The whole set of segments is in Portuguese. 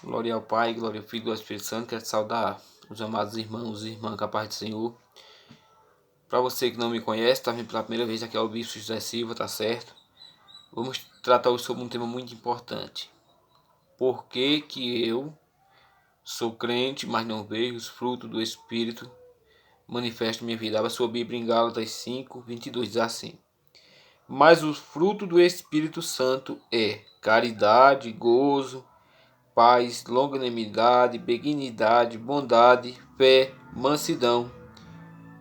Glória ao Pai, glória ao Filho e ao Espírito Santo. Quero saudar os amados irmãos e irmãs com a paz do Senhor. Para você que não me conhece, está vindo pela primeira vez, aqui é o Bispo José Silva, tá certo? Vamos tratar hoje sobre um tema muito importante. Por que que eu sou crente, mas não vejo os frutos do Espírito manifestam em minha vida? Abra sua Bíblia em Gálatas 5:22, diz assim: Mas o fruto do Espírito Santo é caridade, gozo, paz, longanimidade, benignidade, bondade, fé, mansidão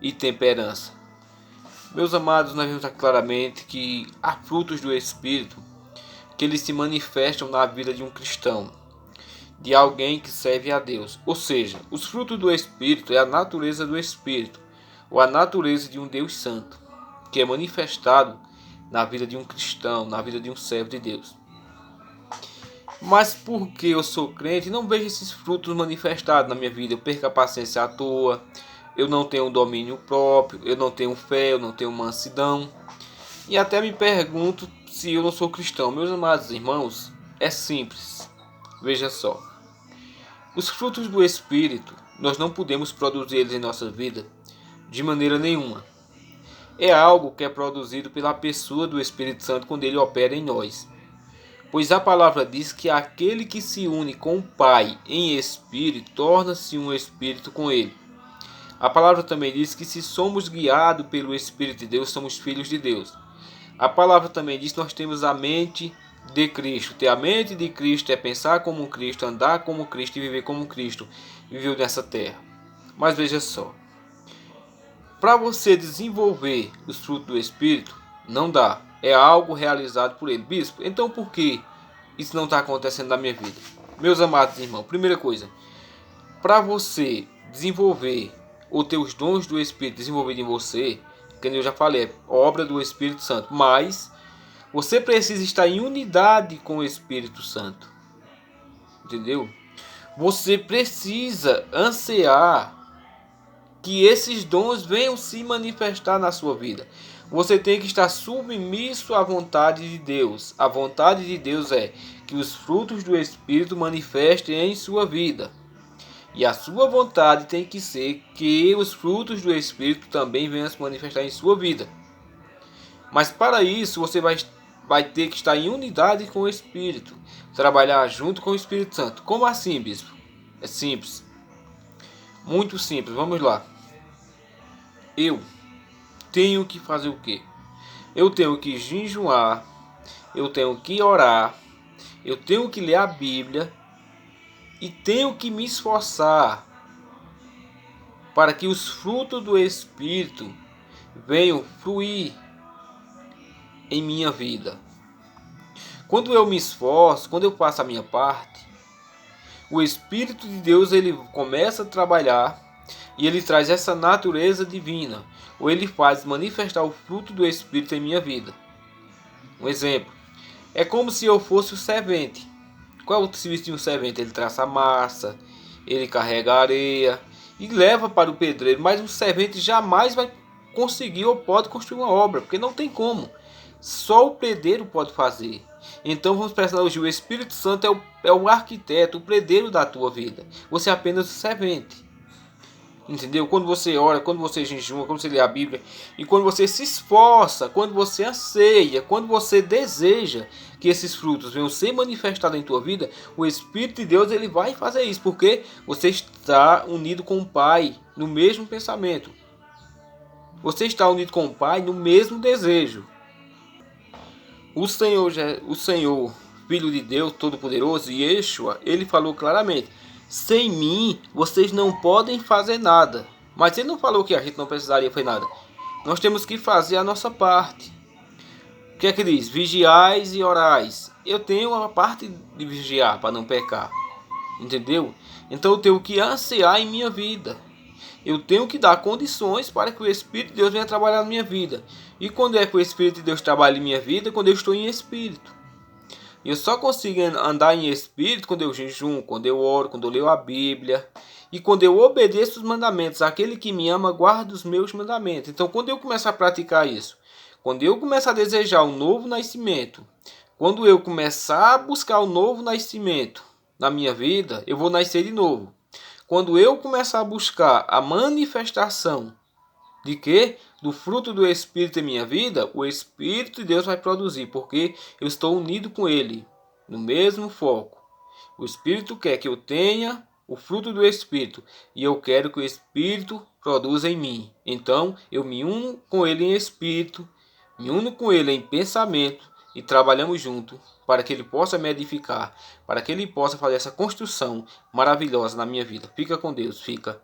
e temperança. Meus amados, nós vemos claramente que há frutos do Espírito que eles se manifestam na vida de um cristão, de alguém que serve a Deus. Ou seja, os frutos do Espírito é a natureza do Espírito, ou a natureza de um Deus Santo, que é manifestado na vida de um cristão, na vida de um servo de Deus. Mas porque eu sou crente, não vejo esses frutos manifestados na minha vida. Eu perco a paciência à toa, eu não tenho domínio próprio, eu não tenho fé, eu não tenho mansidão. E até me pergunto se eu não sou cristão. Meus amados irmãos, é simples. Veja só. Os frutos do Espírito, nós não podemos produzir eles em nossa vida de maneira nenhuma. É algo que é produzido pela pessoa do Espírito Santo quando ele opera em nós. Pois a palavra diz que aquele que se une com o Pai em espírito, torna-se um espírito com ele. A palavra também diz que se somos guiados pelo Espírito de Deus, somos filhos de Deus. A palavra também diz que nós temos a mente de Cristo. Ter a mente de Cristo é pensar como Cristo, andar como Cristo e viver como Cristo viveu nessa terra. Mas veja só, para você desenvolver os frutos do Espírito, não dá. É algo realizado por ele. Bispo, então por que isso não está acontecendo na minha vida? Meus amados irmãos, primeira coisa, para você desenvolver ou ter os dons do Espírito desenvolvidos em você, que eu já falei, é obra do Espírito Santo, mas você precisa estar em unidade com o Espírito Santo. Entendeu? Você precisa ansiar que esses dons venham se manifestar na sua vida. Você tem que estar submisso à vontade de Deus. A vontade de Deus é que os frutos do Espírito manifestem em sua vida. E a sua vontade tem que ser que os frutos do Espírito também venham se manifestar em sua vida. Mas para isso você vai ter que estar em unidade com o Espírito. Trabalhar junto com o Espírito Santo. Como assim, bispo? É simples. Muito simples. Vamos lá. Eu tenho que fazer o quê? Eu tenho que jejuar, eu tenho que orar, eu tenho que ler a Bíblia e tenho que me esforçar para que os frutos do Espírito venham fluir em minha vida. Quando eu me esforço, quando eu faço a minha parte, o Espírito de Deus ele começa a trabalhar e ele traz essa natureza divina, ou ele faz manifestar o fruto do Espírito em minha vida. Um exemplo, é como se eu fosse o servente. Qual é o serviço de um servente? Ele traça a massa, ele carrega a areia e leva para o pedreiro, mas um servente jamais vai conseguir ou pode construir uma obra, porque não tem como. Só o pedreiro pode fazer. Então vamos prestar hoje, o Espírito Santo é o arquiteto, o pedreiro da tua vida. Você é apenas o servente. Entendeu? Quando você ora, quando você jejuma, quando você lê a Bíblia, e quando você se esforça, quando você anseia, quando você deseja que esses frutos venham ser manifestados em tua vida, o Espírito de Deus ele vai fazer isso, porque você está unido com o Pai no mesmo pensamento. Você está unido com o Pai no mesmo desejo. O Senhor, Filho de Deus Todo-Poderoso, Yeshua, ele falou claramente: sem mim, vocês não podem fazer nada. Mas ele não falou que a gente não precisaria fazer nada. Nós temos que fazer a nossa parte. O que é que diz? Vigiais e orais. Eu tenho uma parte de vigiar para não pecar. Entendeu? Então eu tenho que ansiar em minha vida. Eu tenho que dar condições para que o Espírito de Deus venha trabalhar na minha vida. E quando é que o Espírito de Deus trabalha em minha vida? Quando eu estou em Espírito. Eu só consigo andar em Espírito quando eu jejum, quando eu oro, quando eu leio a Bíblia. E quando eu obedeço os mandamentos. Aquele que me ama guarda os meus mandamentos. Então quando eu começar a praticar isso, quando eu começar a desejar um novo nascimento, quando eu começar a buscar um novo nascimento, na minha vida, eu vou nascer de novo. Quando eu começar a buscar a manifestação de quê? Do fruto do Espírito em minha vida, o Espírito de Deus vai produzir, porque eu estou unido com Ele, no mesmo foco. O Espírito quer que eu tenha o fruto do Espírito, e eu quero que o Espírito produza em mim. Então, eu me uno com Ele em Espírito, me uno com Ele em pensamento, e trabalhamos juntos para que Ele possa me edificar, para que Ele possa fazer essa construção maravilhosa na minha vida. Fica com Deus, fica.